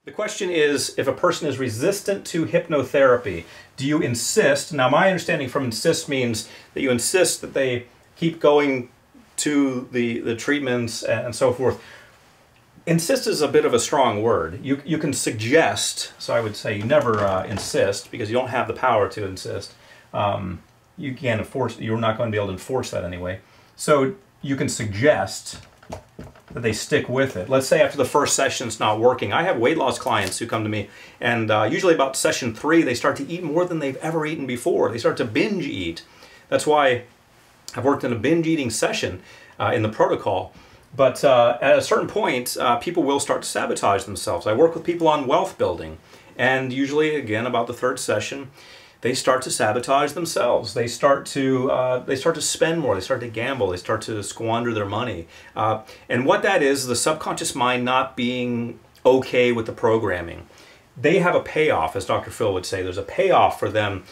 The question is, if a person is resistant to hypnotherapy, do you insist? Now, my understanding from insist means that you insist that they keep going to the treatments and so forth. Insist is a bit of a strong word. You can suggest, so I would say you never insist because you don't have the power to insist. You can't enforce, you're not going to be able to enforce that anyway. So you can suggest that they stick with it. Let's say after the first session it's not working. I have weight loss clients who come to me, and usually about session 3 they start to eat more than they've ever eaten before. They start to binge eat. That's why I've worked in a binge eating session in the protocol. But at a certain point, people will start to sabotage themselves. I work with people on wealth building, and usually, again, about the 3rd session, they start to sabotage themselves. They start to spend more. They start to gamble. They start to squander their money. And what that is the subconscious mind not being okay with the programming. They have a payoff, as Dr. Phil would say. There's a payoff for them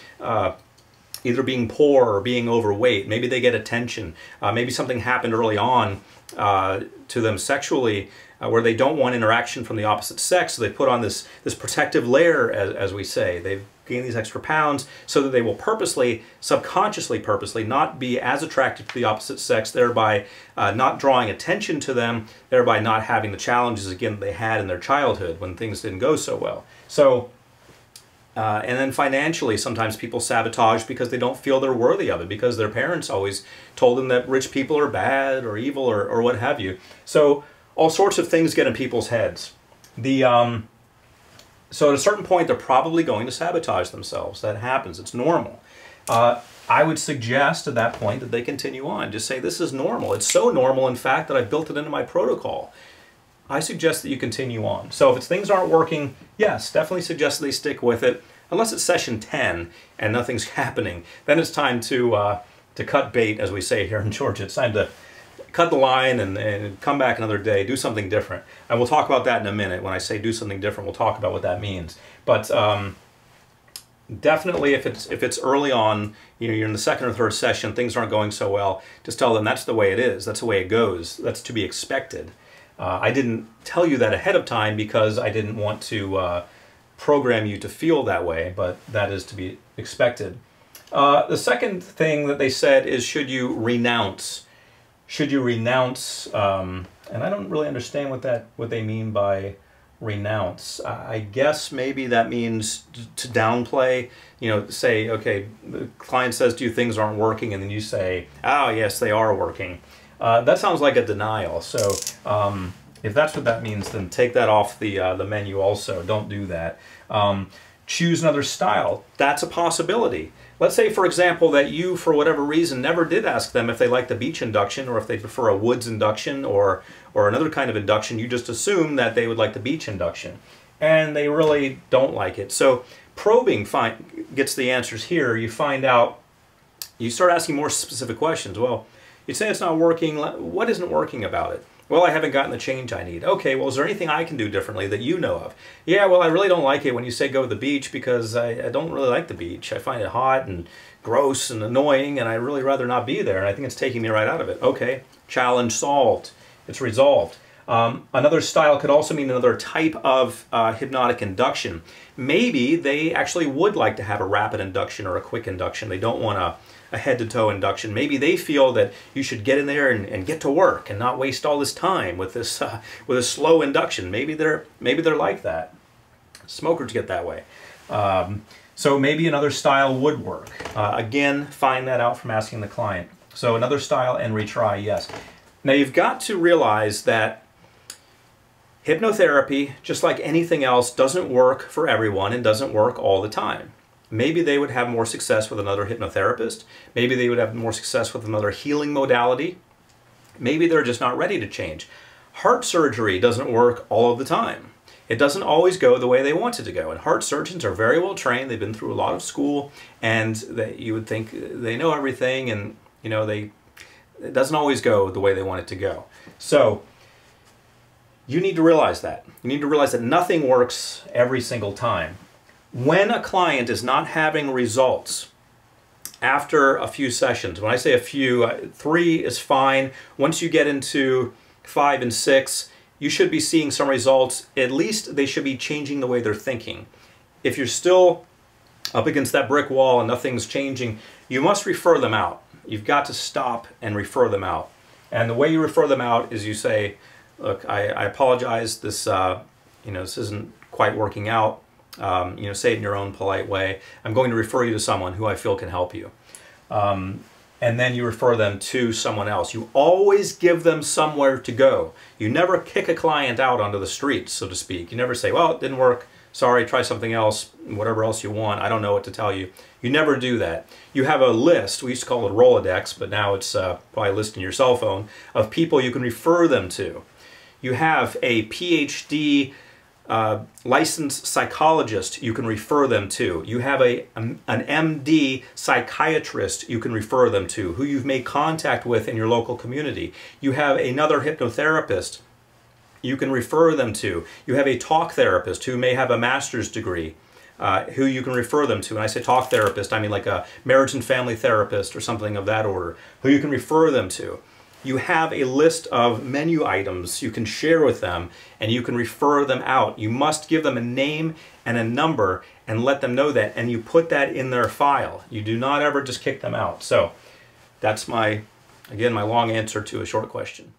either being poor or being overweight. Maybe they get attention. Maybe something happened early on to them sexually where they don't want interaction from the opposite sex, so they put on this protective layer, as we say. They've gained these extra pounds so that they will purposely, subconsciously purposely, not be as attracted to the opposite sex, thereby not drawing attention to them, thereby not having the challenges, again, that they had in their childhood when things didn't go so well. So, and then financially, sometimes people sabotage because they don't feel they're worthy of it, because their parents always told them that rich people are bad or evil or what have you. So all sorts of things get in people's heads. So at a certain point, they're probably going to sabotage themselves. That happens. It's normal. I would suggest at that point that they continue on. Just say, this is normal. It's so normal, in fact, that I've built it into my protocol. I suggest that you continue on. So if things aren't working, yes, definitely suggest that they stick with it. Unless it's session 10 and nothing's happening, then it's time to cut bait, as we say here in Georgia. It's time to cut the line and come back another day, do something different. And we'll talk about that in a minute. When I say do something different, we'll talk about what that means. But definitely if it's early on, you're in the 2nd or 3rd session, things aren't going so well, just tell them that's the way it is. That's the way it goes. That's to be expected. I didn't tell you that ahead of time because I didn't want to program you to feel that way, but that is to be expected. The second thing that they said is, should you renounce? Should you renounce? And I don't really understand what they mean by renounce. I guess maybe that means to downplay. You know, say, okay, the client says to you things aren't working, and then you say, oh yes, they are working. That sounds like a denial. So if that's what that means, then take that off the menu also. Don't do that. Choose another style. That's a possibility. Let's say, for example, that you, for whatever reason, never did ask them if they like the beach induction or if they prefer a woods induction or another kind of induction. You just assume that they would like the beach induction, and they really don't like it. So probing gets the answers here. You find out, you start asking more specific questions. Well, you say it's not working. What isn't working about it? Well, I haven't gotten the change I need. Okay, well, is there anything I can do differently that you know of? Yeah, well, I really don't like it when you say go to the beach because I don't really like the beach. I find it hot and gross and annoying, and I'd really rather not be there, and I think it's taking me right out of it. Okay, challenge solved. It's resolved. Another style could also mean another type of hypnotic induction. Maybe they actually would like to have a rapid induction or a quick induction. They don't want a head-to-toe induction. Maybe they feel that you should get in there and get to work and not waste all this time with this with a slow induction. Maybe they're like that. Smokers get that way. So maybe another style would work. Again, find that out from asking the client. So another style and retry, yes. Now you've got to realize that hypnotherapy, just like anything else, doesn't work for everyone and doesn't work all the time. Maybe they would have more success with another hypnotherapist. Maybe they would have more success with another healing modality. Maybe they're just not ready to change. Heart surgery doesn't work all of the time. It doesn't always go the way they want it to go. And heart surgeons are very well trained. They've been through a lot of school, and you would think they know everything, and you know it doesn't always go the way they want it to go. So you need to realize that. You need to realize that nothing works every single time. When a client is not having results after a few sessions, when I say a few, 3 is fine. Once you get into 5 and 6, you should be seeing some results. At least they should be changing the way they're thinking. If you're still up against that brick wall and nothing's changing, you must refer them out. You've got to stop and refer them out. And the way you refer them out is you say, look, I apologize, this this isn't quite working out. Say it in your own polite way. I'm going to refer you to someone who I feel can help you. And then you refer them to someone else. You always give them somewhere to go. You never kick a client out onto the street, so to speak. You never say, well, it didn't work. Sorry, try something else, whatever else you want. I don't know what to tell you. You never do that. You have a list, we used to call it Rolodex, but now it's probably a list in your cell phone, of people you can refer them to. You have a PhD licensed psychologist you can refer them to. You have an MD psychiatrist you can refer them to, who you've made contact with in your local community. You have another hypnotherapist you can refer them to. You have a talk therapist who may have a master's degree, who you can refer them to. And I say talk therapist, I mean like a marriage and family therapist or something of that order, who you can refer them to. You have a list of menu items you can share with them, and you can refer them out. You must give them a name and a number and let them know that, and you put that in their file. You do not ever just kick them out. So that's again, my long answer to a short question.